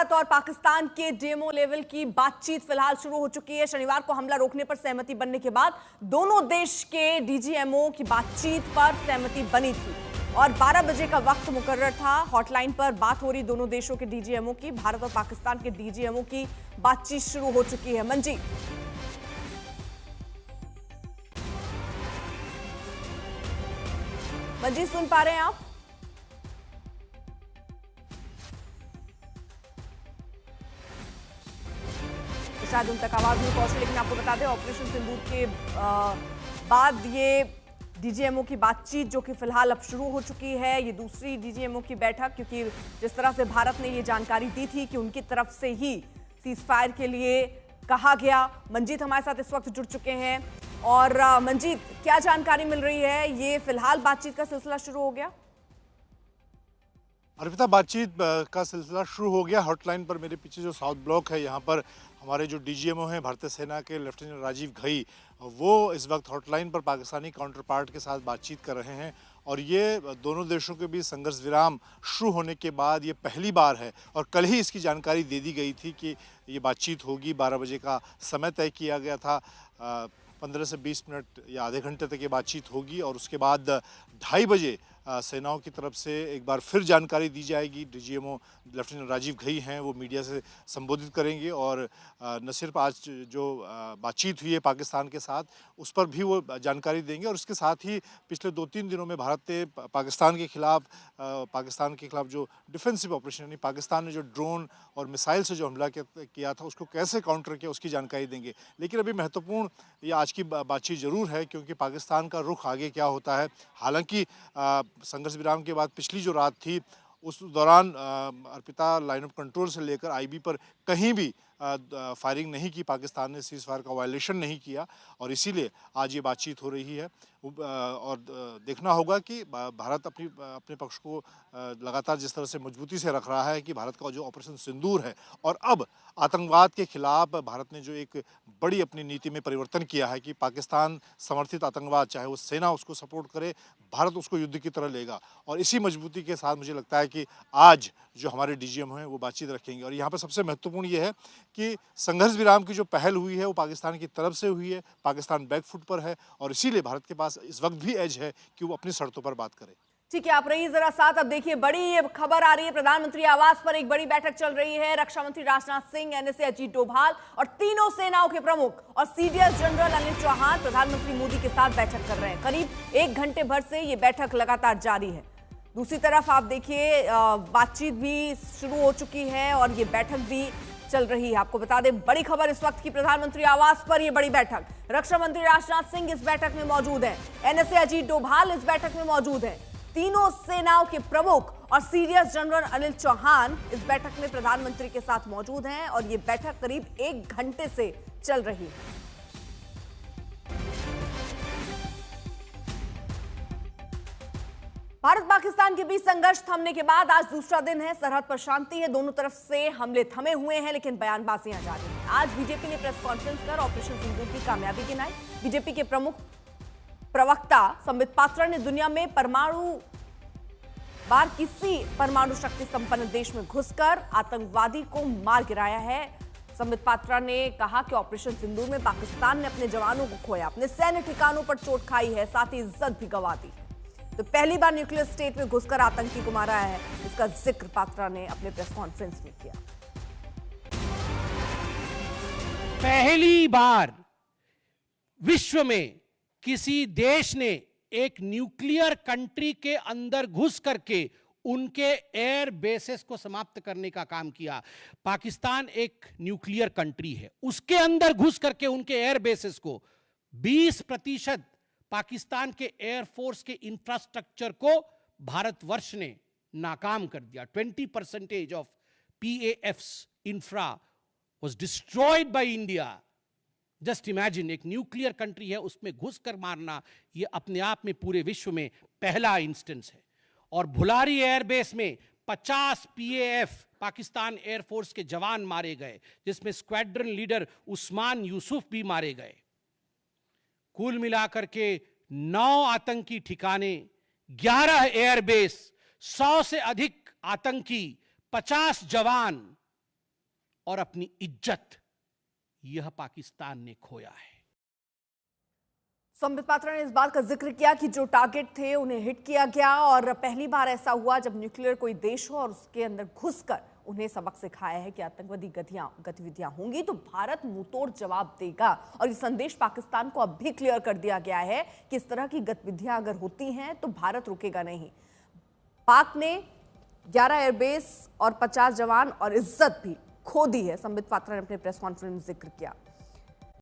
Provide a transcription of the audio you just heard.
भारत और पाकिस्तान के DMO level की बातचीत फिलहाल शुरू हो चुकी है। शनिवार को हमला रोकने पर सहमति बनने के बाद दोनों देश के डीजीएमओ की बातचीत पर सहमति बनी थी और 12 बजे का वक्त मुकर्रर था। हॉटलाइन पर बात हो रही दोनों देशों के डीजीएमओ की। भारत और पाकिस्तान के डीजीएमओ की बातचीत शुरू हो चुकी है। मंजीत सुन पा रहे हैं आप? शायद उन तक आवाज नहीं पहुंची, लेकिन आपको बता दें ऑपरेशन सिंदूर के बाद ये डीजीएमओ की बातचीत जो कि फिलहाल अब शुरू हो चुकी है। ये दूसरी डीजीएमओ की बैठक, क्योंकि जिस तरह से भारत ने ये जानकारी दी थी कि उनकी तरफ से ही सीजफायर के लिए कहा गया। मंजीत हमारे साथ इस वक्त जुड़ चुके हैं। और मंजीत, क्या जानकारी मिल रही है? ये फिलहाल बातचीत का सिलसिला शुरू हो गया? अर्पिता, बातचीत का सिलसिला शुरू हो गया। हॉटलाइन पर मेरे पीछे जो साउथ ब्लॉक है, यहाँ पर हमारे जो डीजीएमओ हैं भारतीय सेना के लेफ्टिनेंट राजीव घई, वो इस वक्त हॉटलाइन पर पाकिस्तानी काउंटर पार्ट के साथ बातचीत कर रहे हैं। और ये दोनों देशों के बीच संघर्ष विराम शुरू होने के बाद ये पहली बार है, और कल ही इसकी जानकारी दे दी गई थी कि ये बातचीत होगी। 12 बजे का समय तय किया गया था। 15 से 20 मिनट या आधे घंटे तक ये बातचीत होगी और उसके बाद 2:30 बजे सेनाओं की तरफ से एक बार फिर जानकारी दी जाएगी। डीजीएमओ लेफ्टिनेंट राजीव घई हैं, वो मीडिया से संबोधित करेंगे और न सिर्फ आज जो बातचीत हुई है पाकिस्तान के साथ, उस पर भी वो जानकारी देंगे। और उसके साथ ही पिछले 2-3 दिनों में भारत ने पाकिस्तान के खिलाफ जो डिफेंसिव ऑपरेशन, यानी पाकिस्तान ने जो ड्रोन और मिसाइल से जो हमला किया था, उसको कैसे काउंटर किया, उसकी जानकारी देंगे। लेकिन अभी महत्वपूर्ण ये आज की बातचीत जरूर है, क्योंकि पाकिस्तान का रुख आगे क्या होता है। हालांकि संघर्ष विराम के बाद पिछली जो रात थी, उस दौरान अर्पिता, लाइन ऑफ कंट्रोल से लेकर आईबी पर कहीं भी फायरिंग नहीं की। पाकिस्तान ने सीज फायर का वायलेशन नहीं किया और इसीलिए आज ये बातचीत हो रही है। और देखना होगा कि भारत अपने पक्ष को लगातार जिस तरह से मजबूती से रख रहा है कि भारत का जो ऑपरेशन सिंदूर है, और अब आतंकवाद के खिलाफ भारत ने जो एक बड़ी अपनी नीति में परिवर्तन किया है कि पाकिस्तान समर्थित आतंकवाद, चाहे वो सेना उसको सपोर्ट करे, भारत उसको युद्ध की तरह लेगा। और इसी मजबूती के साथ मुझे लगता है कि आज जो हमारे डीजीएम हैं वो बातचीत रखेंगे। और यहाँ पर सबसे महत्वपूर्ण ये है कि संघर्ष विराम की जो पहल हुई है वो पाकिस्तान की तरफ से हुई है। पाकिस्तान बैकफुट पर है और इसीलिए भारत के पास इस वक्त भी एज है कि वो अपनी शर्तों पर बात करे। ठीक है, आप रहिए जरा साथ। अब देखिए, बड़ी खबर आ रही है। प्रधानमंत्री आवास पर एक बड़ी बैठक चल रही है। रक्षा मंत्री राजनाथ सिंह, एनएसए अजीत डोभाल और तीनों सेनाओं के प्रमुख और सीडीएस जनरल अनिल चौहान प्रधानमंत्री मोदी के साथ बैठक कर रहे हैं। करीब 1 घंटे भर से ये बैठक लगातार जारी है। दूसरी तरफ आप देखिए, बातचीत भी शुरू हो चुकी है और ये बैठक भी चल रही है। आपको बता दें, बड़ी खबर इस वक्त की, प्रधानमंत्री आवास पर ये बड़ी बैठक। रक्षा मंत्री राजनाथ सिंह इस बैठक में मौजूद हैं, एनएसए अजीत डोभाल इस बैठक में मौजूद हैं, तीनों सेनाओं के प्रमुख और सीडीएस जनरल अनिल चौहान इस बैठक में प्रधानमंत्री के साथ मौजूद हैं और ये बैठक करीब 1 घंटे से चल रही है। भारत पाकिस्तान के बीच संघर्ष थमने के बाद आज दूसरा दिन है। सरहद पर शांति है, दोनों तरफ से हमले थमे हुए हैं, लेकिन बयानबाजियां जारी हैं। आज बीजेपी ने प्रेस कॉन्फ्रेंस कर ऑपरेशन सिंदूर की कामयाबी गिनाई। बीजेपी के प्रमुख प्रवक्ता संबित पात्रा ने दुनिया में किसी परमाणु शक्ति संपन्न देश में घुसकर आतंकवादी को मार गिराया है। संबित पात्रा ने कहा कि ऑपरेशन सिंदूर में पाकिस्तान ने अपने जवानों को खोया, अपने सैन्य ठिकानों पर चोट खाई है, साथ ही इज्जत भी गंवा दी। तो पहली बार न्यूक्लियर स्टेट में घुसकर आतंकी को मारा है, इसका जिक्र पात्रा ने अपने प्रेस कॉन्फ्रेंस में किया। पहली बार विश्व में किसी देश ने एक न्यूक्लियर कंट्री के अंदर घुस करके उनके एयर बेसेस को समाप्त करने का काम किया। पाकिस्तान एक न्यूक्लियर कंट्री है, उसके अंदर घुस करके उनके एयर बेसेस को 20% पाकिस्तान के एयरफोर्स के इंफ्रास्ट्रक्चर को भारतवर्ष ने नाकाम कर दिया। 20% of PAF's infra was destroyed by India. Just imagine, एक न्यूक्लियर कंट्री है, उसमें घुसकर मारना, यह अपने आप में पूरे विश्व में पहला इंस्टेंस है। और भुलारी एयरबेस में 50 PAF पाकिस्तान एयरफोर्स के जवान मारे गए, जिसमें स्क्वाड्रन लीडर उस्मान यूसुफ भी मारे गए। कुल मिलाकर के 9 आतंकी ठिकाने, 11 एयरबेस, 100 से अधिक आतंकी, 50 जवान और अपनी इज्जत यह पाकिस्तान ने खोया है। संबित पात्रा ने इस बात का जिक्र किया कि जो टारगेट थे उन्हें हिट किया गया और पहली बार ऐसा हुआ जब न्यूक्लियर कोई देश हो और उसके अंदर घुसकर उन्हें सबक सिखाया है कि आतंकवादी गतिविधियां होंगी तो भारत मुंहतोड़ जवाब देगा। और ये संदेश पाकिस्तान को अब भी क्लियर कर दिया गया है कि इस तरह की गतिविधियां अगर होती हैं तो भारत रुकेगा नहीं। पाक ने 11 एयरबेस और 50 जवान और इज्जत भी खो दी है, संबित पात्रा ने अपने प्रेस कॉन्फ्रेंस में जिक्र किया।